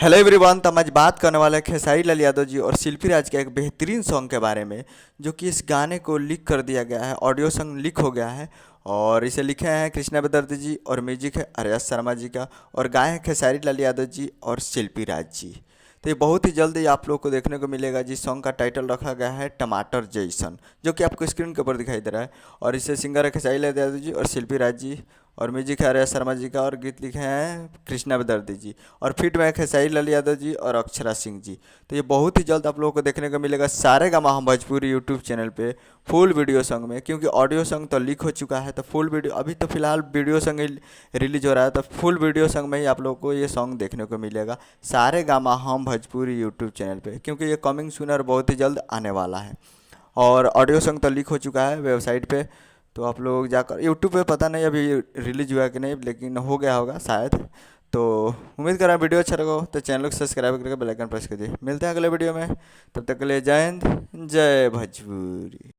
Hello everyone. तो हम आज बात करने वाले हैं खेसारी लाल यादव जी और शिल्पी राज के एक बेहतरीन सॉन्ग के बारे में, जो कि इस गाने को लीक कर दिया गया है। ऑडियो सॉन्ग लीक हो गया है और इसे लिखे हैं कृष्णा बेदर्जी जी और म्यूजिक है अरियस शर्मा जी का और गाए हैं खेसारी लाल यादव जी और शिल्पी राज जी। तो ये बहुत ही जल्द ही आप लोग को देखने को मिलेगा। जिस सॉन्ग का टाइटल रखा गया है टमाटर जैसन, जो कि आपको स्क्रीन के ऊपर दिखाई दे रहा है। और इसे सिंगर है खेसारी लाल यादव जी और शिल्पी राज जी और म्यूजिक है अरियस शर्मा जी का और गीत लिखे हैं कृष्णा बेदर्जी जी और फीट में है खेसारी लाल यादव जी और अक्षरा सिंह जी। तो ये बहुत ही जल्द आप लोगों को देखने को मिलेगा सारेगामा हम भोजपुरी यूट्यूब चैनल पे फुल वीडियो सॉन्ग में, क्योंकि ऑडियो सॉन्ग तो लीक हो चुका है। तो फुल वीडियो अभी तो फिलहाल वीडियो सॉन्ग ही रिलीज हो रहा है, तो फुल वीडियो सॉन्ग में ही आप लोगों को ये सॉन्ग देखने को मिलेगा सारेगामा हम भोजपुरी यूट्यूब चैनल पे, क्योंकि ये कमिंग सूनर बहुत ही जल्द आने वाला है। और ऑडियो सॉन्ग तो लीक हो चुका है वेबसाइट पे, तो आप लोग जाकर यूट्यूब पे पता नहीं अभी रिलीज हुआ है कि नहीं, लेकिन हो गया होगा शायद। तो उम्मीद कर रहा हूँ वीडियो अच्छा लगा हो, तो चैनल को सब्सक्राइब करके बेल आइकन प्रेस कीजिए। मिलते हैं अगले वीडियो में, तब तक के लिए जय हिंद जय भोजपुरी।